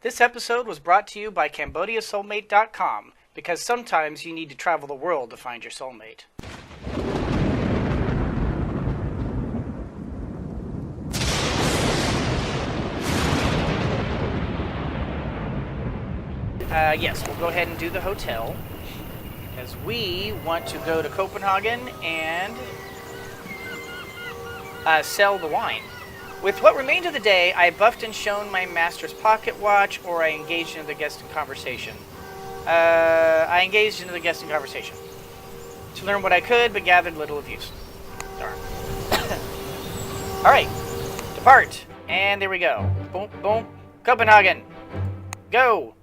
This episode was brought to you by CambodiaSoulmate.com, because sometimes you need to travel the world to find your soulmate. Yes, we'll go ahead and do the hotel, because we want to go to Copenhagen and sell the wine. With what remained of the day, I buffed and shown my master's pocket watch, or I engaged into the guest in conversation. I engaged into the guest in conversation. To learn what I could, but gathered little of use. Darn. Alright. Depart. And there we go. Boom, boom. Copenhagen. Go.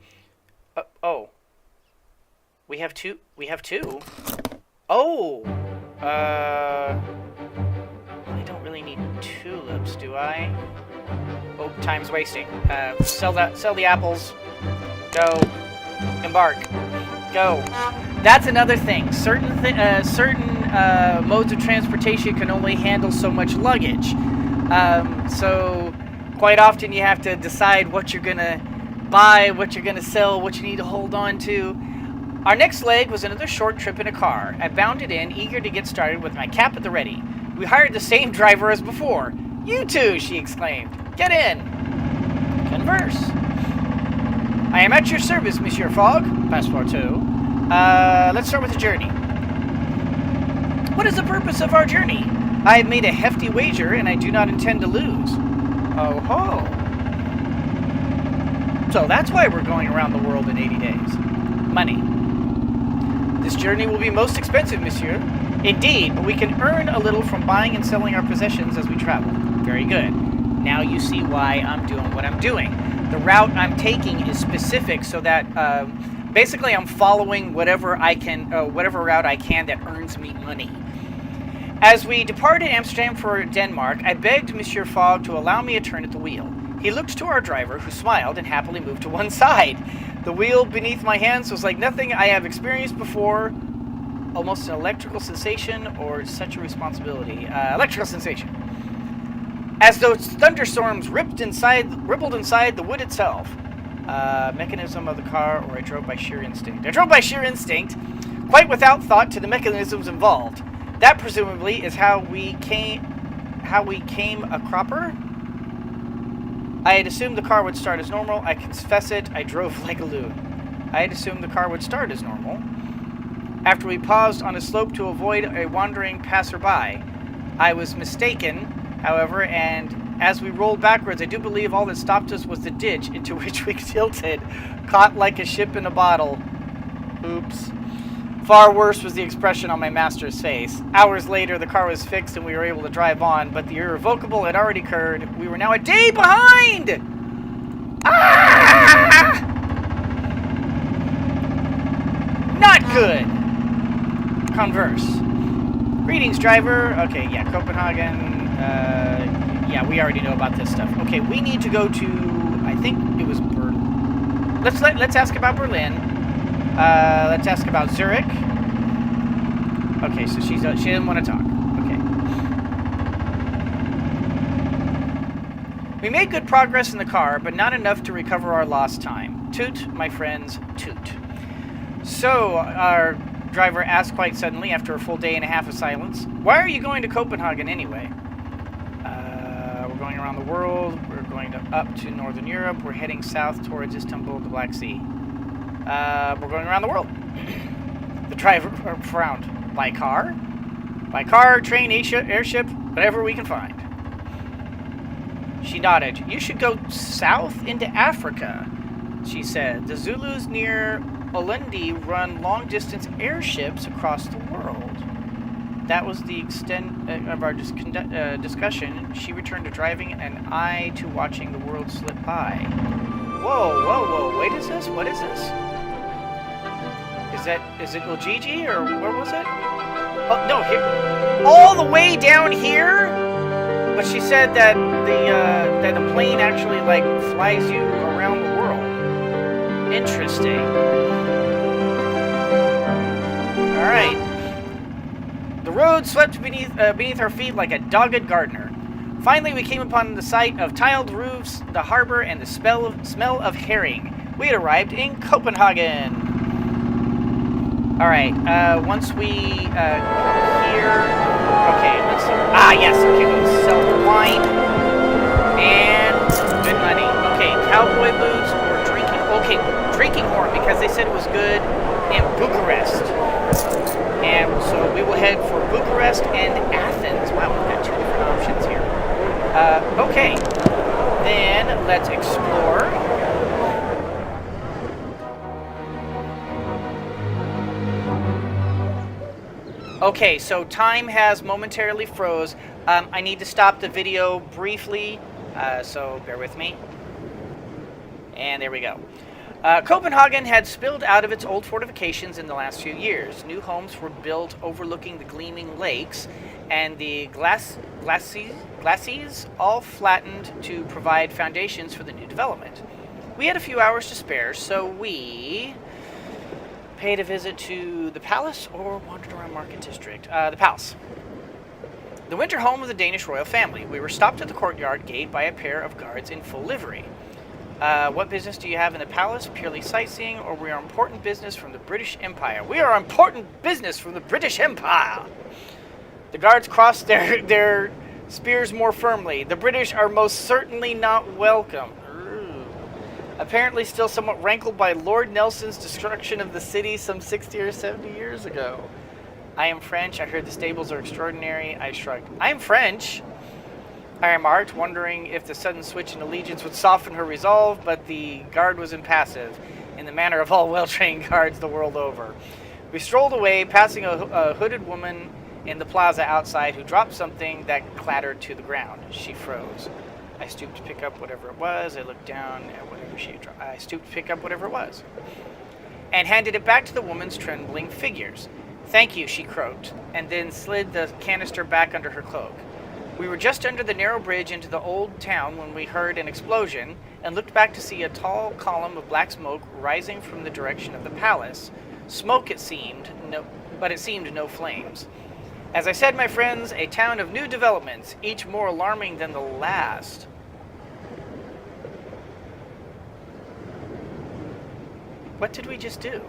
Oh. We have two. We have two? Oh. I don't really need tulips, do I? Oh, time's wasting. Sell the apples. Go. Embark. Go. That's another thing. Certain modes of transportation can only handle so much luggage. So quite often you have to decide what you're gonna buy, what you're gonna sell, what you need to hold on to. Our next leg was another short trip in a car. I bounded in, eager to get started with my cap at the ready. We hired the same driver as before. You too, she exclaimed. Get in. Converse. I am at your service, Monsieur Fogg. Passepartout. Let's start with the journey. What is the purpose of our journey? I have made a hefty wager, and I do not intend to lose. Oh ho. So that's why we're going around the world in 80 days. Money. This journey will be most expensive, monsieur. Indeed, but we can earn a little from buying and selling our possessions as we travel. Very good. Now you see why I'm doing what I'm doing. The route I'm taking is specific so that basically I'm following whatever route I can that earns me money. As we departed Amsterdam for Denmark, I begged Monsieur Fogg to allow me a turn at the wheel. He looked to our driver, who smiled and happily moved to one side. The wheel beneath my hands was like nothing I have experienced before. Almost an electrical sensation, or such a responsibility. Electrical sensation. As those thunderstorms rippled inside the wood itself. Mechanism of the car, or I drove by sheer instinct. I drove by sheer instinct, quite without thought to the mechanisms involved. That presumably is how we came a cropper. I had assumed the car would start as normal. I confess it, I drove like a loon. I had assumed the car would start as normal. After we paused on a slope to avoid a wandering passerby. I was mistaken, however, and as we rolled backwards, I do believe all that stopped us was the ditch into which we tilted, caught like a ship in a bottle. Oops. Far worse was the expression on my master's face. Hours later, the car was fixed and we were able to drive on, but the irrevocable had already occurred. We were now a day behind! Ah! Not good! Converse. Greetings, driver. Okay, yeah, Copenhagen. Yeah, we already know about this stuff. Okay, we need to go to, I think it was Berlin. Let's ask about Berlin. Let's ask about Zurich. Okay, so she didn't want to talk. Okay. We made good progress in the car, but not enough to recover our lost time. Toot, my friends, toot. So, our driver asked quite suddenly after a full day and a half of silence, why are you going to Copenhagen anyway? We're going around the world. We're going up to Northern Europe. We're heading south towards Istanbul, the Black Sea. We're going around the world. The driver frowned. By car? By car, train, airship, whatever we can find. She nodded. You should go south into Africa, she said. The Zulus near Ulundi run long-distance airships across the world. That was the extent of our discussion. She returned to driving and I to watching the world slip by. Whoa, whoa, whoa. Wait, is this? What is this? Is it Ujiji, or where was it? Oh, no, here. All the way down here? But she said that the plane actually, like, flies you around the world. Interesting. Alright. The road swept beneath our feet like a dogged gardener. Finally, we came upon the sight of tiled roofs, the harbor, and the smell of herring. We had arrived in Copenhagen. All right. Once we here, okay. Let's see. Ah, yes. Okay, we'll sell the wine and good money. Okay, cowboy boots or drinking. Okay, drinking horn because they said it was good in Bucharest. And so we will head for Bucharest and Athens. Wow, we've got 2 different options here. Okay, then let's explore. Okay, so time has momentarily froze. I need to stop the video briefly, so bear with me. And there we go. Copenhagen had spilled out of its old fortifications in the last few years. New homes were built overlooking the gleaming lakes, and the glacis all flattened to provide foundations for the new development. We had a few hours to spare, so we paid a visit to the palace or wandered around Market District. The palace. The winter home of the Danish royal family. We were stopped at the courtyard gate by a pair of guards in full livery. What business do you have in the palace? Purely sightseeing, or we are important business from the British Empire? We are important business from the British Empire! The guards crossed their spears more firmly. The British are most certainly not welcome. Apparently still somewhat rankled by Lord Nelson's destruction of the city some 60 or 70 years ago. I am French. I heard the stables are extraordinary. I shrugged. I am French, I remarked, wondering if the sudden switch in allegiance would soften her resolve, but the guard was impassive, in the manner of all well-trained guards the world over. We strolled away, passing a hooded woman in the plaza outside who dropped something that clattered to the ground. She froze. I stooped to pick up whatever it was. I looked down at whatever she had dropped. I stooped to pick up whatever it was and handed it back to the woman's trembling figures. Thank you, she croaked, and then slid the canister back under her cloak. We were just under the narrow bridge into the old town when we heard an explosion and looked back to see a tall column of black smoke rising from the direction of the palace. Smoke, it seemed, but it seemed no flames. As I said, my friends, a town of new developments, each more alarming than the last. What did we just do?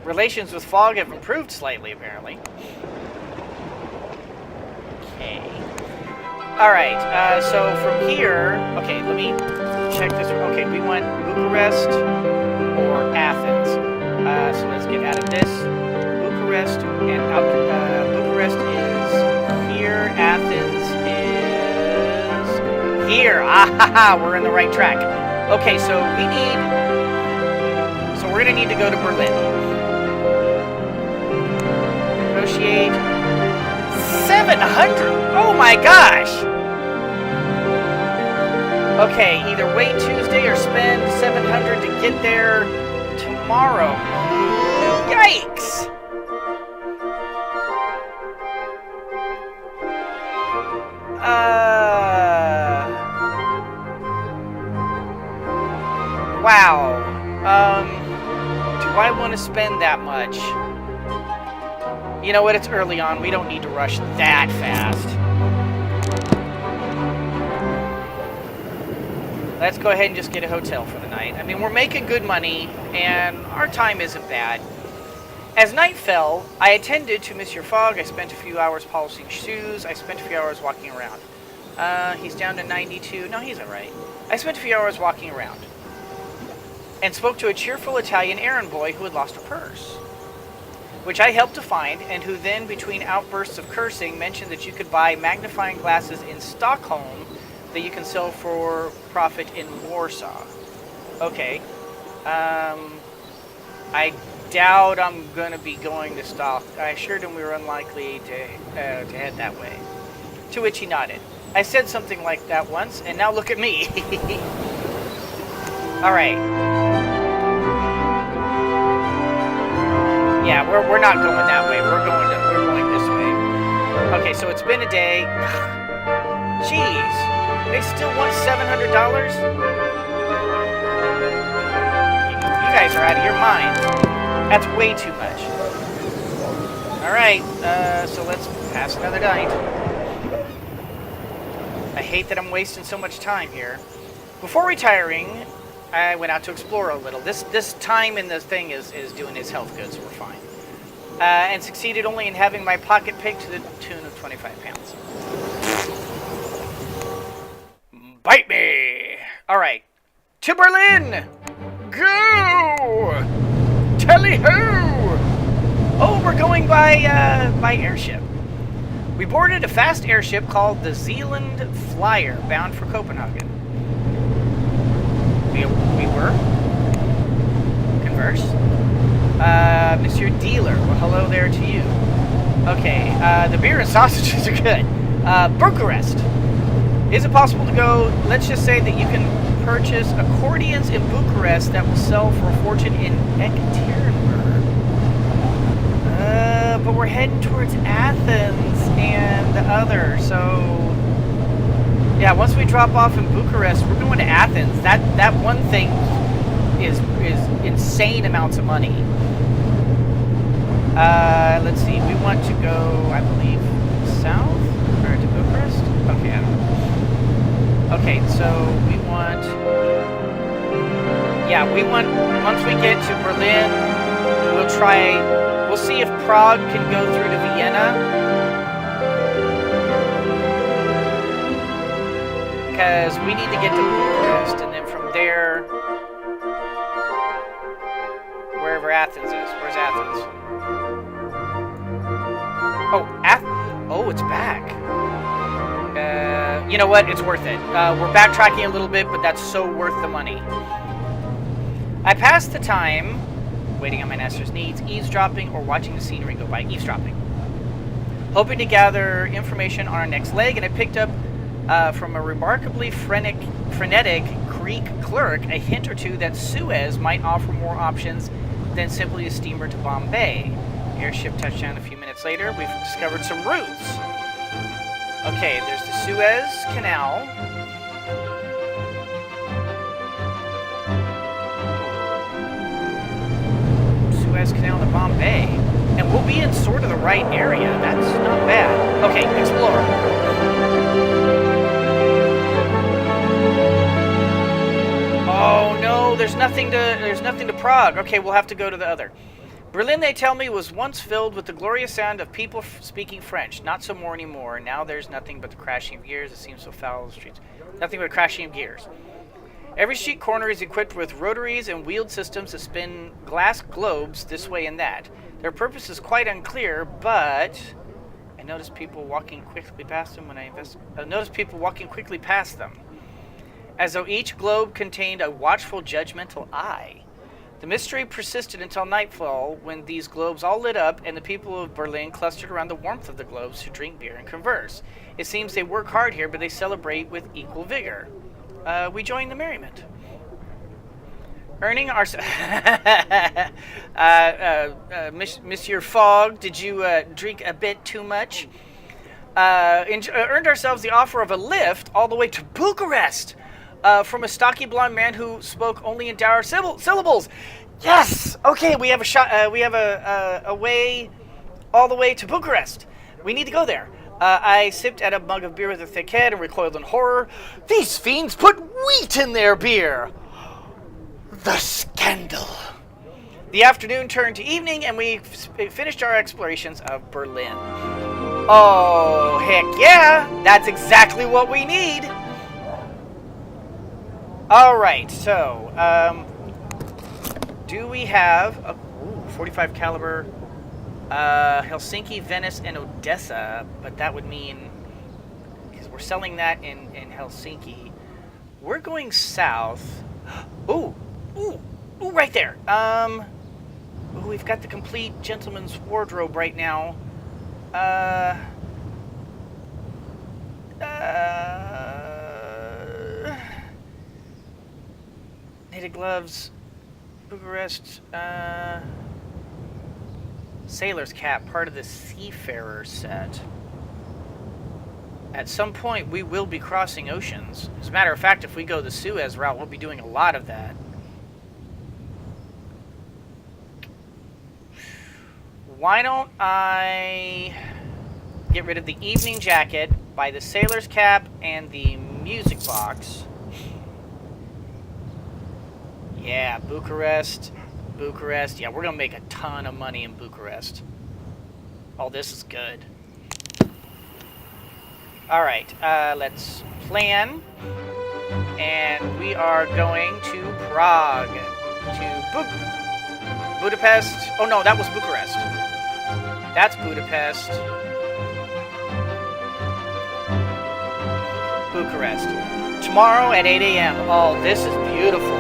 Relations with fog have improved slightly, apparently. Okay. Alright, so from here... Okay, let me check this. Okay, we want Bucharest or Athens. So let's get out of this. Bucharest and Bucharest is here. Athens is here. Ah, we're in the right track. Okay, so we need... So we're going to need to go to Berlin. Negotiate 700. Oh my gosh. Okay, either wait Tuesday or spend 700 to get there tomorrow. Yikes. Wow. Do I want to spend that much? You know what? It's early on. We don't need to rush that fast. Let's go ahead and just get a hotel for the night. I mean, we're making good money, and our time isn't bad. As night fell, I attended to Monsieur Fogg. I spent a few hours polishing shoes. I spent a few hours walking around. He's down to 92. No, he's all right. I spent a few hours walking around and spoke to a cheerful Italian errand boy who had lost a purse, which I helped to find, and who then, between outbursts of cursing, mentioned that you could buy magnifying glasses in Stockholm that you can sell for profit in Warsaw. Okay. I doubt I'm going to be going to Stockholm. I assured him we were unlikely to head that way. To which he nodded. I said something like that once, and now look at me. All right. Yeah, we're not going that way. We're going this way. Okay, so it's been a day. Jeez, they still want $700? You guys are out of your mind. That's way too much. All right, so let's pass another night. I hate that I'm wasting so much time here. Before retiring, I went out to explore a little. This time in this thing is doing his health good, so we're fine. And succeeded only in having my pocket picked to the tune of 25 pounds. Bite me! Alright. To Berlin! Go! Tally-ho! Oh, we're going by airship. We boarded a fast airship called the Zealand Flyer, bound for Copenhagen. We were. Converse. Monsieur Dealer, well, hello there to you. Okay, the beer and sausages are good. Bucharest. Is it possible to go, let's just say that you can purchase accordions in Bucharest that will sell for a fortune in Ekaterinburg. But we're heading towards Athens and the other, so... Yeah, once we drop off in Bucharest, we're going to Athens. That one thing is insane amounts of money. Let's see, we want to go, I believe, south? Or to Bucharest? Okay, I don't know. Okay, so we want... Yeah, we want... Once we get to Berlin, we'll see if Prague can go through to Vienna. Because we need to get to Bucharest, and then from there... Wherever Athens is. Where's Athens? Oh, oh, it's back. You know what? It's worth it. We're backtracking a little bit, but that's so worth the money. I passed the time waiting on my master's needs, eavesdropping, or watching the scenery go by. Eavesdropping. Hoping to gather information on our next leg, and I picked up from a remarkably frenetic Greek clerk a hint or two that Suez might offer more options than simply a steamer to Bombay. Airship touchdown a few minutes later. We've discovered some routes. Okay, there's the Suez Canal. Suez Canal to Bombay. And we'll be in sort of the right area. That's not bad. Okay, explore. Oh no, there's nothing to Prague. Okay, we'll have to go to the other. Berlin, they tell me, was once filled with the glorious sound of people speaking French. Not so more anymore. Now there's nothing but the crashing of gears. It seems so foul, the streets. Nothing but crashing of gears. Every street corner is equipped with rotaries and wheeled systems that spin glass globes this way and that. Their purpose is quite unclear, but I noticed people walking quickly past them as though each globe contained a watchful, judgmental eye. The mystery persisted until nightfall, when these globes all lit up and the people of Berlin clustered around the warmth of the globes to drink beer and converse. It seems they work hard here, but they celebrate with equal vigor. We join the merriment. Earning our... Monsieur Fogg, did you drink a bit too much? Earned ourselves the offer of a lift all the way to Bucharest from a stocky blonde man who spoke only in dour syllables. Yes! Okay, we have a shot. We have a way all the way to Bucharest. We need to go there. I sipped at a mug of beer with a thick head and recoiled in horror. These fiends put wheat in their beer! The scandal! The afternoon turned to evening, and we finished our explorations of Berlin. Oh, heck yeah! That's exactly what we need! Alright, so, do we have a 45 caliber Helsinki, Venice, and Odessa? But that would mean, because we're selling that in Helsinki, we're going south. Ooh, right there. We've got the complete gentleman's wardrobe right now. Knitted gloves, Bucharest, sailor's cap, part of the seafarer set. At some point, we will be crossing oceans. As a matter of fact, if we go the Suez route, we'll be doing a lot of that. Why don't I get rid of the evening jacket Buy the sailor's cap and the music box. Yeah, Bucharest. Bucharest. Yeah, we're going to make a ton of money in Bucharest. Oh, this is good. Alright, let's plan. And we are going to Prague. To Budapest. Oh, no, that was Bucharest. That's Budapest. Bucharest. Tomorrow at 8 a.m. Oh, this is beautiful.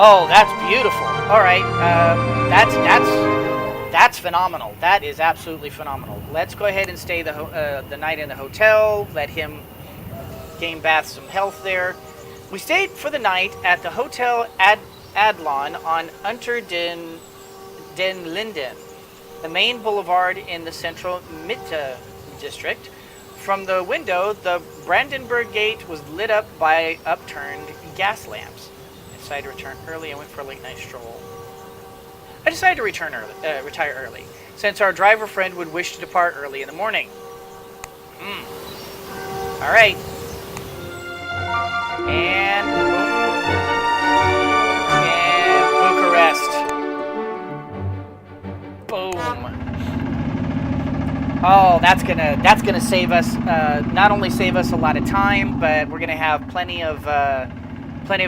Oh, that's beautiful. All right, that's phenomenal. That is absolutely phenomenal. Let's go ahead and stay the night in the hotel. Let him gain bath some health there. We stayed for the night at the Hotel Adlon on Unter den Linden, the main boulevard in the central Mitte district. From the window, the Brandenburg Gate was lit up by upturned gas lamps. I decided to return early. I went for a late night stroll. I decided to retire early, since our driver friend would wish to depart early in the morning. All right. And Bucharest. Boom. Oh, that's gonna save us. Not only save us a lot of time, but we're gonna have plenty of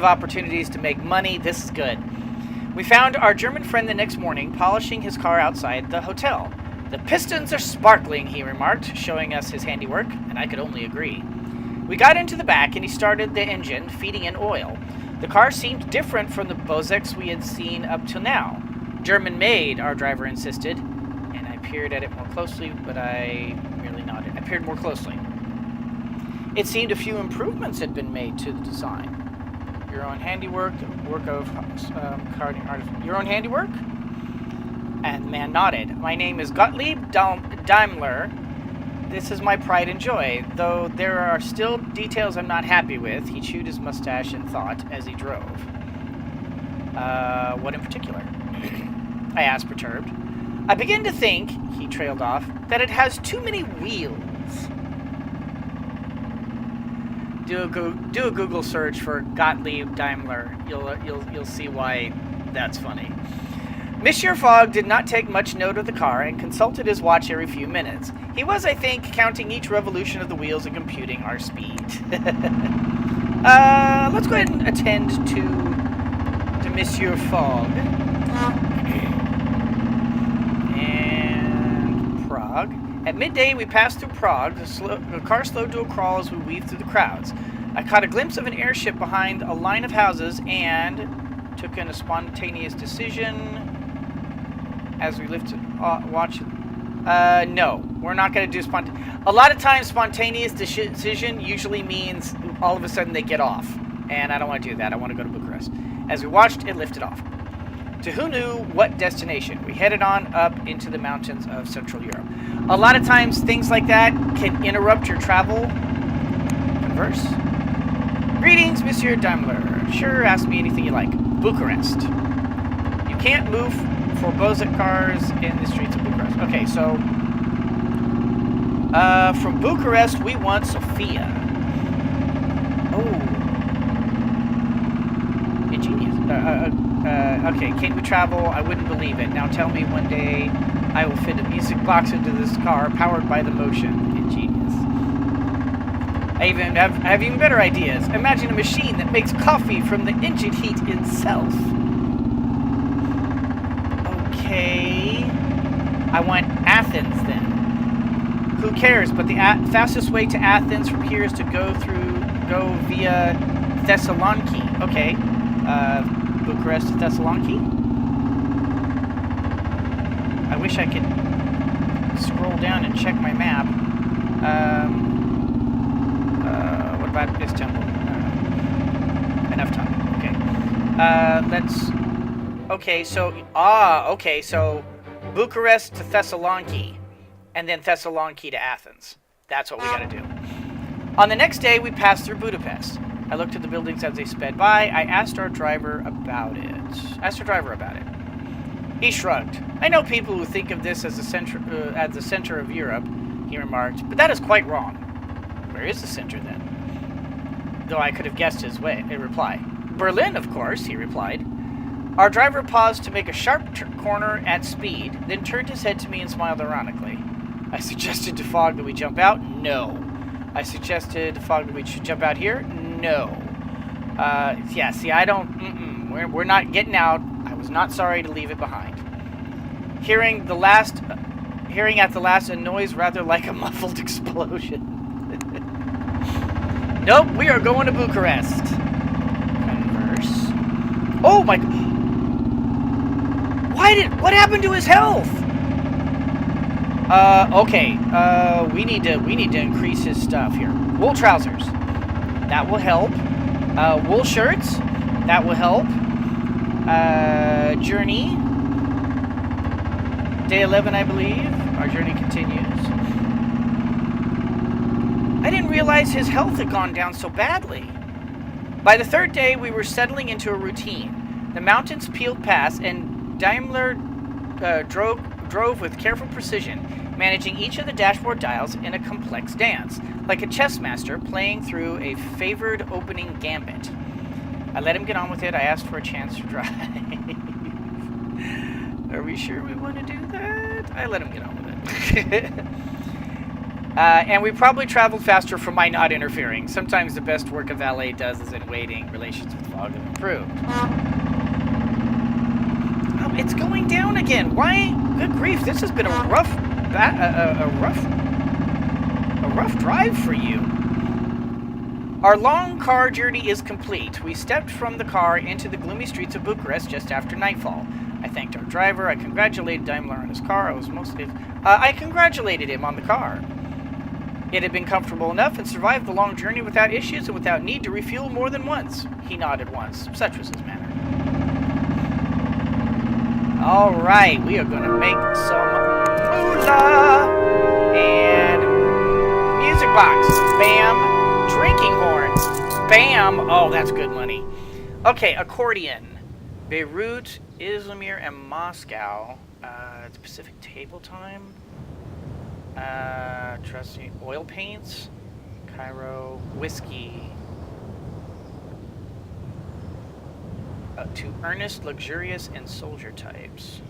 opportunities to make money. This is good. We found our German friend the next morning polishing his car outside the hotel. The pistons are sparkling, he remarked, showing us his handiwork, and I could only agree. We got into the back and he started the engine, feeding in oil. The car seemed different from the Bozecs we had seen up till now. German made, our driver insisted, and I peered at it more closely, but I merely nodded. I peered more closely. It seemed a few improvements had been made to the design. Your own handiwork, work of carding artist. Your own handiwork? And the man nodded. My name is Gottlieb Daimler. This is my pride and joy, though there are still details I'm not happy with. He chewed his mustache in thought as he drove. What in particular? I asked, perturbed. I begin to think, he trailed off, that it has too many wheels. Do a Google search for Gottlieb Daimler. You'll see why that's funny. Monsieur Fogg did not take much note of the car and consulted his watch every few minutes. He was, I think, counting each revolution of the wheels and computing our speed. Let's go ahead and attend to Monsieur Fogg. And Prague. At midday, we passed through Prague. The car slowed to a crawl as we weaved through the crowds. I caught a glimpse of an airship behind a line of houses and took in a spontaneous decision as we lifted watch. No, we're not going to do a lot of times spontaneous decision usually means all of a sudden they get off, and I don't want to do that. I want to go to Bucharest. As we watched, it lifted off. To who knew what destination? We headed on up into the mountains of Central Europe. A lot of times things like that can interrupt your travel. Converse. Greetings, Monsieur Daimler. Sure, ask me anything you like. Bucharest. You can't move for Bozek cars in the streets of Bucharest. Okay, so from Bucharest we want Sofia. Oh, ingenious. Okay, can we travel? I wouldn't believe it. Now tell me one day I will fit a music box into this car powered by the motion. Ingenious. I have even better ideas. Imagine a machine that makes coffee from the engine heat itself. Okay. I want Athens then. Who cares? But the fastest way to Athens from here is to go via Thessaloniki. Okay. Bucharest to Thessaloniki. I wish I could scroll down and check my map. What about this temple? Enough time. Okay. Okay, so Bucharest to Thessaloniki, and then Thessaloniki to Athens. That's what we gotta do. On the next day, we passed through Budapest. I looked at the buildings as they sped by. I asked our driver about it. He shrugged. I know people who think of this as the center of Europe. he remarked, but that is quite wrong. Where is the center, then? Though I could have guessed his reply. Berlin, of course, he replied. Our driver paused to make a sharp corner at speed, then turned his head to me and smiled ironically. I suggested to Fogg that we jump out. No. I suggested to Fogg that we should jump out here. No. Yeah, see, I don't... We're not getting out. I was not sorry to leave it behind. Hearing at the last a noise rather like a muffled explosion. Nope, we are going to Bucharest. Converse. Oh my... What happened to his health? Okay. We need to increase his stuff here. Wool trousers. That will help. Wool shirts. That will help. Journey. Day 11, I believe. Our journey continues. I didn't realize his health had gone down so badly. By the third day, we were settling into a routine. The mountains peeled past, and Daimler drove with careful precision, managing each of the dashboard dials in a complex dance, like a chess master playing through a favored opening gambit. I let him get on with it. I asked for a chance to drive. Are we sure we want to do that? I let him get on with it. And we probably traveled faster for my not interfering. Sometimes the best work a valet does is in waiting. Relations with Fogg have improved. Oh, it's going down again. Why? Good grief! This has been a rough drive for you. Our long car journey is complete. We stepped from the car into the gloomy streets of Bucharest just after nightfall. I thanked our driver. I congratulated Daimler on his car. I congratulated him on the car. It had been comfortable enough and survived the long journey without issues and without need to refuel more than once. He nodded once. Such was his manner. All right, we are going to make some moolah and music box. Bam. Drinking horn. Bam. Oh, that's good money. Okay, accordion. Beirut, Izmir, and Moscow. It's Pacific Table Time. Trusty oil paints. Cairo, whiskey. To earnest, luxurious, and soldier types.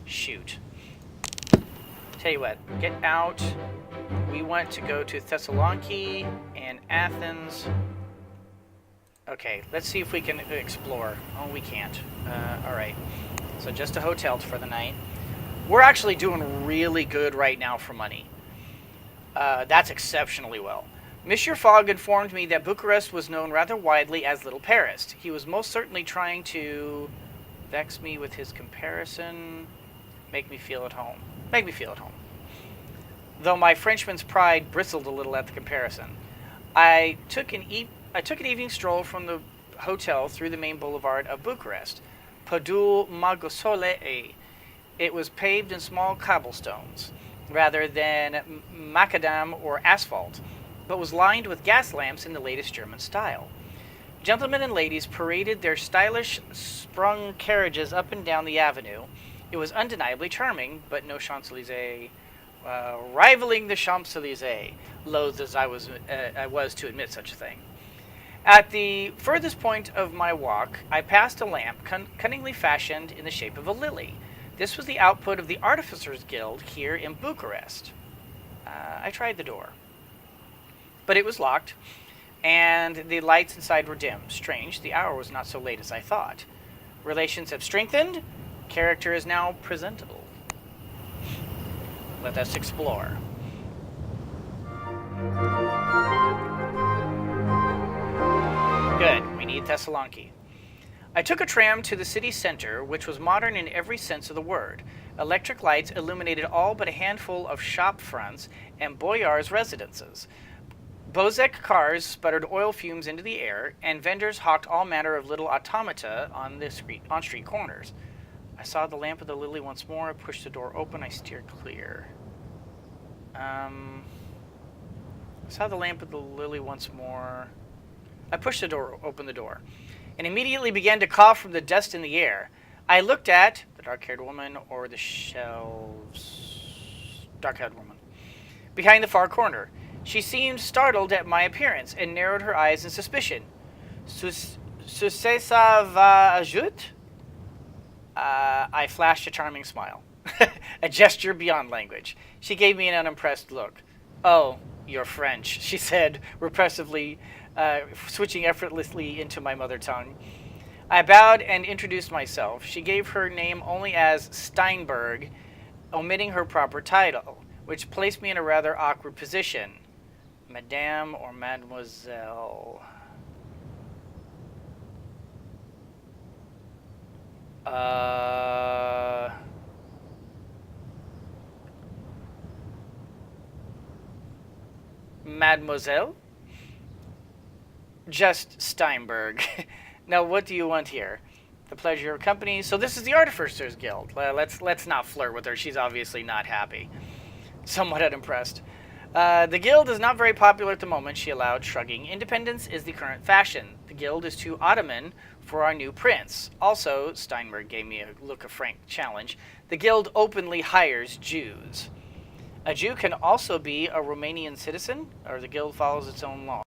Shoot. Tell you what, get out. We want to go to Thessaloniki and Athens. Okay, let's see if we can explore. Oh, we can't. Alright. So just a hotel for the night. We're actually doing really good right now for money. That's exceptionally well. Monsieur Fogg informed me that Bucharest was known rather widely as Little Paris. He was most certainly trying to vex me with his comparison. Make me feel at home. Make me feel at home. Though my Frenchman's pride bristled a little at the comparison. I took an evening stroll from the hotel through the main boulevard of Bucharest. Podul Magosole. It was paved in small cobblestones, rather than macadam or asphalt, but was lined with gas lamps in the latest German style. Gentlemen and ladies paraded their stylish sprung carriages up and down the avenue. It was undeniably charming, but no Champs-Élysées, rivaling the Champs-Élysées, loath as I was to admit such a thing. At the furthest point of my walk, I passed a lamp cunningly fashioned in the shape of a lily. This was the output of the Artificers' Guild here in Bucharest. I tried the door, but it was locked, and the lights inside were dim. Strange, the hour was not so late as I thought. Relations have strengthened. Character is now presentable. Let us explore. Good, we need Thessaloniki. I took a tram to the city center, which was modern in every sense of the word. Electric lights illuminated all but a handful of shop fronts and boyars' residences. Bozek cars sputtered oil fumes into the air, and vendors hawked all manner of little automata on street corners. I saw the lamp of the lily once more. I pushed the door open. I steered clear. I saw the lamp of the lily once more. I pushed the door, opened the door, and immediately began to cough from the dust in the air. I looked at The dark-haired woman or the shelves? Dark-haired woman. Behind the far corner. She seemed startled at my appearance and narrowed her eyes in suspicion. Ça va ajut? I flashed a charming smile. A gesture beyond language. She gave me an unimpressed look. Oh, you're French, she said, repressively, switching effortlessly into my mother tongue. I bowed and introduced myself. She gave her name only as Steinberg, omitting her proper title, which placed me in a rather awkward position. Madame or Mademoiselle? Mademoiselle? Just Steinberg. Now, what do you want here? The pleasure of company. So this is the Artificers Guild. Let's not flirt with her. She's obviously not happy. Somewhat unimpressed. The guild is not very popular at the moment, she allowed, shrugging. Independence is the current fashion. The guild is too Ottoman for our new prince. Also, Steinberg gave me a look of frank challenge, the guild openly hires Jews. A Jew can also be a Romanian citizen, or the guild follows its own law.